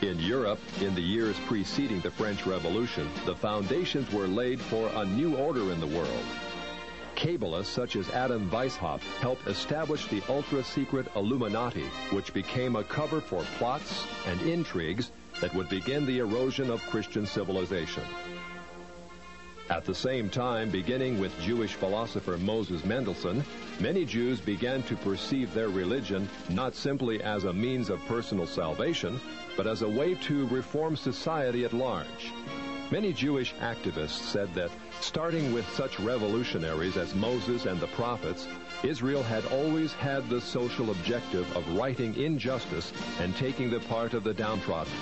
In Europe, in the years preceding the French Revolution, the foundations were laid for a new order in the world. Kabbalists such as Adam Weishaupt helped establish the ultra-secret Illuminati, which became a cover for plots and intrigues that would begin the erosion of Christian civilization. At the same time, beginning with Jewish philosopher Moses Mendelssohn, many Jews began to perceive their religion not simply as a means of personal salvation, but as a way to reform society at large. Many Jewish activists said that, starting with such revolutionaries as Moses and the prophets, Israel had always had the social objective of righting injustice and taking the part of the downtrodden.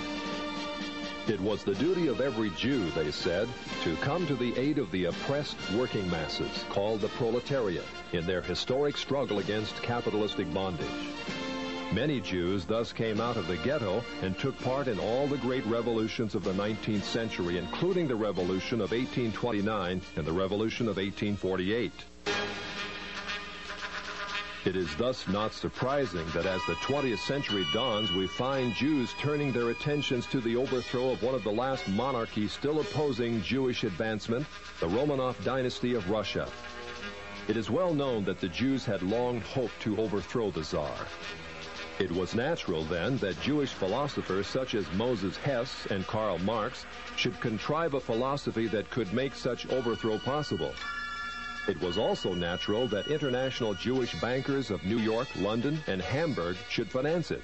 It was the duty of every Jew, they said, to come to the aid of the oppressed working masses, called the proletariat, in their historic struggle against capitalistic bondage. Many Jews thus came out of the ghetto and took part in all the great revolutions of the 19th century, including the Revolution of 1829 and the Revolution of 1848. It is thus not surprising that as the 20th century dawns, we find Jews turning their attentions to the overthrow of one of the last monarchies still opposing Jewish advancement, the Romanov dynasty of Russia. It is well known that the Jews had long hoped to overthrow the Tsar. It was natural, then, that Jewish philosophers such as Moses Hess and Karl Marx should contrive a philosophy that could make such overthrow possible. It was also natural that international Jewish bankers of New York, London, and Hamburg should finance it.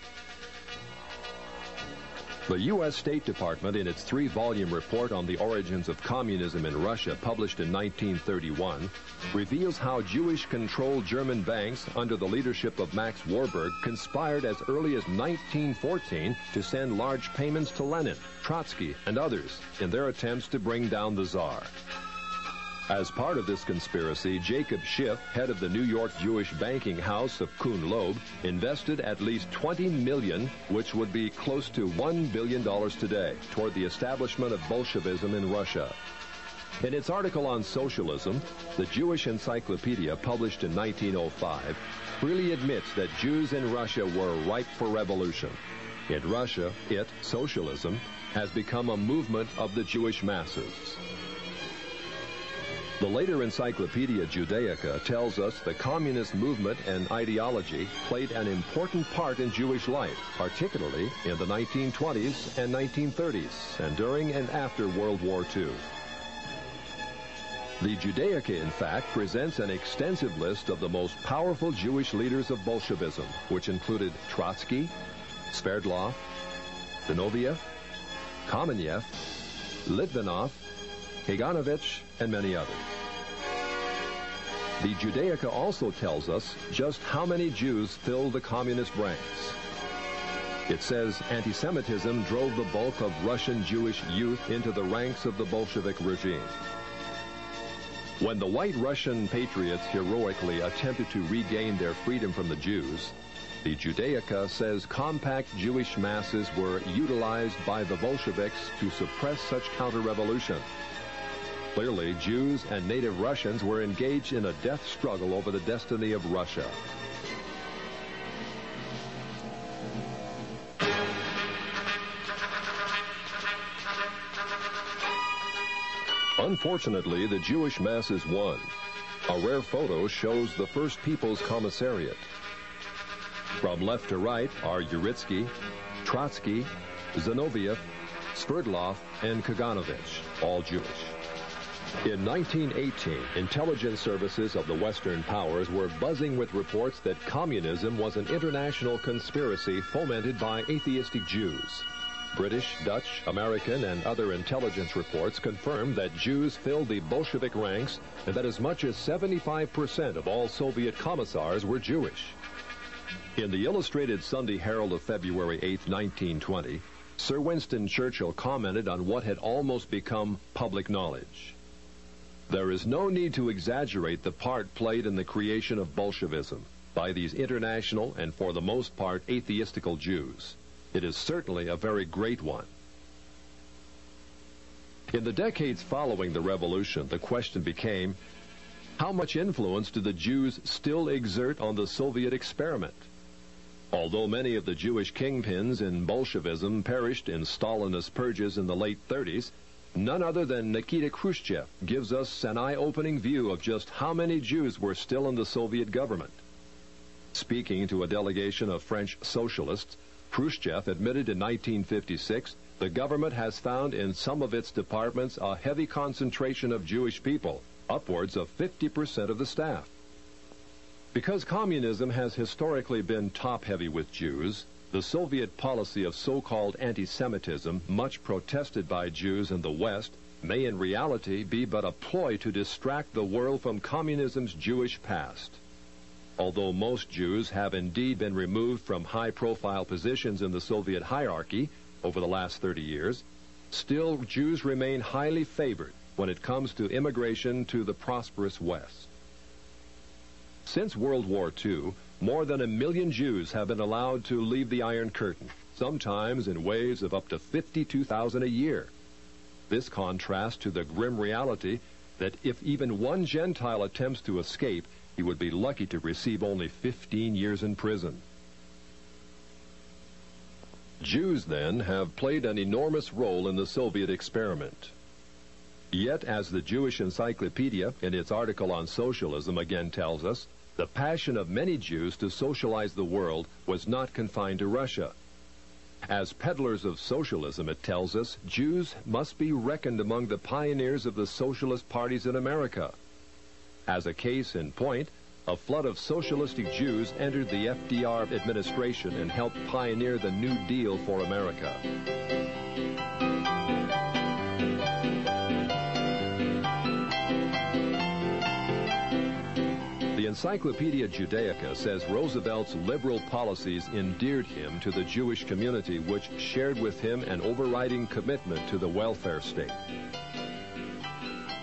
The U.S. State Department, in its 3-volume report on the origins of communism in Russia, published in 1931, reveals how Jewish-controlled German banks under the leadership of Max Warburg conspired as early as 1914 to send large payments to Lenin, Trotsky, and others in their attempts to bring down the Tsar. As part of this conspiracy, Jacob Schiff, head of the New York Jewish banking house of Kuhn Loeb, invested at least $20 million, which would be close to $1 billion today, toward the establishment of Bolshevism in Russia. In its article on socialism, the Jewish Encyclopedia, published in 1905, freely admits that Jews in Russia were ripe for revolution. In Russia, socialism, has become a movement of the Jewish masses. The later Encyclopedia Judaica tells us the communist movement and ideology played an important part in Jewish life, particularly in the 1920s and 1930s, and during and after World War II. The Judaica, in fact, presents an extensive list of the most powerful Jewish leaders of Bolshevism, which included Trotsky, Sverdlov, Zinoviev, Kamenev, Litvinov, Kaganovich, and many others. The Judaica also tells us just how many Jews filled the communist ranks. It says anti-Semitism drove the bulk of Russian Jewish youth into the ranks of the Bolshevik regime. When the white Russian patriots heroically attempted to regain their freedom from the Jews, the Judaica says compact Jewish masses were utilized by the Bolsheviks to suppress such counter-revolution. Clearly, Jews and native Russians were engaged in a death struggle over the destiny of Russia. Unfortunately, the Jewish masses won. A rare photo shows the First People's Commissariat. From left to right are Uritsky, Trotsky, Zinoviev, Sverdlov, and Kaganovich, all Jewish. In 1918, intelligence services of the Western powers were buzzing with reports that communism was an international conspiracy fomented by atheistic Jews. British, Dutch, American, and other intelligence reports confirmed that Jews filled the Bolshevik ranks and that as much as 75% of all Soviet commissars were Jewish. In the Illustrated Sunday Herald of February 8, 1920, Sir Winston Churchill commented on what had almost become public knowledge. There is no need to exaggerate the part played in the creation of Bolshevism by these international and, for the most part, atheistical Jews. It is certainly a very great one. In the decades following the revolution, the question became, how much influence do the Jews still exert on the Soviet experiment? Although many of the Jewish kingpins in Bolshevism perished in Stalinist purges in the late 30s, none other than Nikita Khrushchev gives us an eye-opening view of just how many Jews were still in the Soviet government. Speaking to a delegation of French socialists, Khrushchev admitted in 1956 the government has found in some of its departments a heavy concentration of Jewish people, upwards of 50% of the staff. Because communism has historically been top-heavy with Jews, the Soviet policy of so-called anti-Semitism, much protested by Jews in the West, may in reality be but a ploy to distract the world from communism's Jewish past. Although most Jews have indeed been removed from high-profile positions in the Soviet hierarchy over the last 30 years, still Jews remain highly favored when it comes to immigration to the prosperous West. Since World War II, more than 1 million Jews have been allowed to leave the Iron Curtain, sometimes in waves of up to 52,000 a year. This contrasts to the grim reality that if even one Gentile attempts to escape, he would be lucky to receive only 15 years in prison. Jews, then, have played an enormous role in the Soviet experiment. Yet, as the Jewish Encyclopedia, in its article on socialism, again tells us, the passion of many Jews to socialize the world was not confined to Russia. As peddlers of socialism, it tells us, Jews must be reckoned among the pioneers of the socialist parties in America. As a case in point, a flood of socialistic Jews entered the FDR administration and helped pioneer the New Deal for America. The Encyclopedia Judaica says Roosevelt's liberal policies endeared him to the Jewish community, which shared with him an overriding commitment to the welfare state.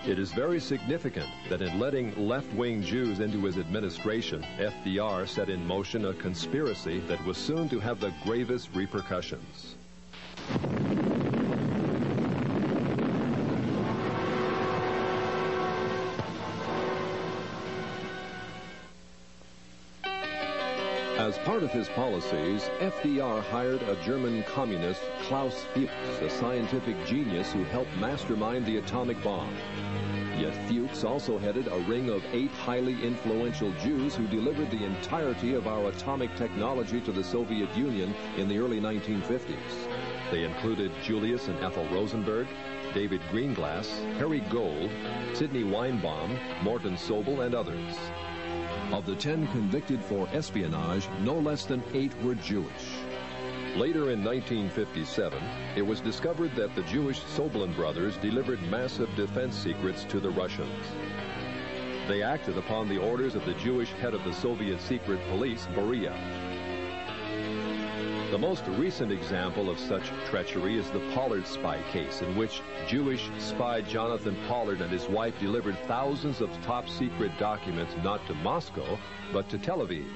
It is very significant that in letting left-wing Jews into his administration, FDR set in motion a conspiracy that was soon to have the gravest repercussions. As part of his policies, FDR hired a German communist, Klaus Fuchs, a scientific genius who helped mastermind the atomic bomb. Yet Fuchs also headed a ring of 8 highly influential Jews who delivered the entirety of our atomic technology to the Soviet Union in the early 1950s. They included Julius and Ethel Rosenberg, David Greenglass, Harry Gold, Sidney Weinbaum, Morton Sobel, and others. Of the 10 convicted for espionage, no less than 8 were Jewish. Later in 1957, it was discovered that the Jewish Soblin brothers delivered massive defense secrets to the Russians. They acted upon the orders of the Jewish head of the Soviet secret police, Beria. The most recent example of such treachery is the Pollard spy case, in which Jewish spy Jonathan Pollard and his wife delivered thousands of top-secret documents not to Moscow, but to Tel Aviv.